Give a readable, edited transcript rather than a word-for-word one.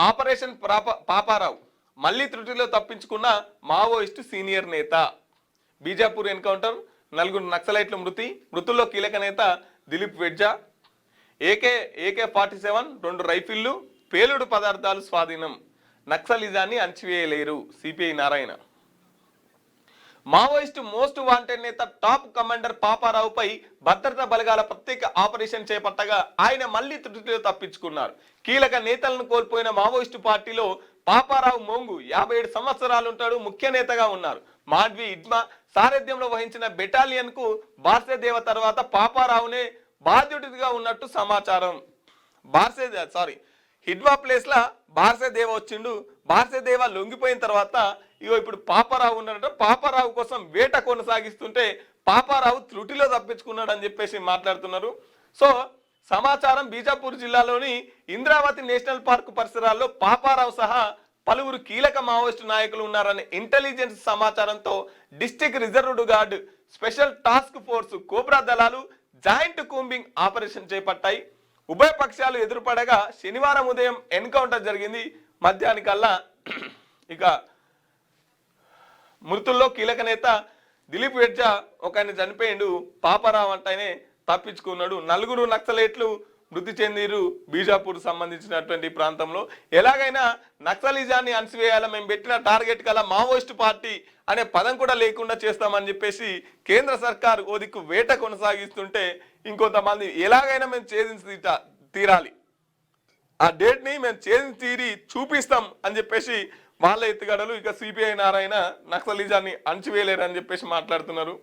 Operation Paparao మళ్లీ త్రుటిలో తప్పించుకున్న మావోయిస్టు సీనియర్ నేత. బీజాపూర్ ఎన్కౌంటర్, 4 నక్సలైట్ల మృతుల్లో కీలక నేత దిలీప్ వెడ్జా. AK-47, 2 రైఫిళ్లు, పేలుడు పదార్థాలు స్వాధీనం. నక్సలిజాన్ని అణచివేయలేరు CPI Narayana. Maoist most wanted నేత టాప్ కమాండర్ పాపారావుపై భద్రతా బలగాల ప్రత్యేక ఆపరేషన్ చేపట్టగా ఆయన మళ్లీ త్రుటిలో తప్పించుకున్నారు. కీలక నేతలను కోల్పోయిన మావోయిస్టు పార్టీలో పాపారావు మోంగు 57 సంవత్సరాలుంటాడు, ముఖ్య నేతగా ఉన్నారు. మాడ్వి ఇడ్మా సారథ్యంలో వహించిన బెటాలియన్ కు బార్సేదేవ తర్వాత పాపారావునే బాధ్యుడిగా ఉన్నట్టు సమాచారం. హిడ్మా ప్లేస్ లా బార్సేదేవ వచ్చిండు. బార్సేదేవ లొంగిపోయిన తర్వాత ఇప్పుడు పాపారావు ఉన్నాడట. పాపారావు కోసం వేట కొనసాగిస్తుంటే పాపారావు త్రుటిలో తప్పించుకున్నాడు అని చెప్పేసి మాట్లాడుతున్నారు. సో సమాచారం బీజాపూర్ జిల్లాలోని ఇంద్రావతి నేషనల్ పార్క్ పరిసరాల్లో పాపారావు సహా పలువురు కీలక మావోయిస్టు నాయకులు ఉన్నారనే ఇంటెలిజెన్స్ సమాచారంతో district reserved guard, special task force, cobra దళాలు జాయింట్ కూంబింగ్ ఆపరేషన్ చేపట్టాయి. ఉభయ పక్షాలు ఎదురుపడగా శనివారం ఉదయం ఎన్కౌంటర్ జరిగింది. మధ్యాహ్నికల్లా ఇక మృతుల్లో కీలక నేత దిలీప్ వెడ్జా ఒకరిని చనిపోయిండు. పాపారావు అంటేనే తప్పించుకున్నాడు. 4 నక్సలైట్లు మృతి చెందిరు బీజాపూర్ సంబంధించినటువంటి ప్రాంతంలో. ఎలాగైనా నక్సలిజాన్ని అణచివేయాల, మేము పెట్టిన టార్గెట్ కల్లా మావోయిస్టు పార్టీ అనే పదం కూడా లేకుండా చేస్తామని చెప్పేసి కేంద్ర సర్కారు ఓ దిక్కు వేట కొనసాగిస్తుంటే ఇంకొంతమంది ఎలాగైనా మేము ఛేదించి తీరాలి, ఆ డేట్ ని మేము ఛేదించి తీరి చూపిస్తాం అని చెప్పేసి వాళ్ళ ఎత్తుగడలు. ఇక సిపిఐ నారాయణ నక్సలిజాన్ని అణచివేయలేరు అని చెప్పేసి మాట్లాడుతున్నారు.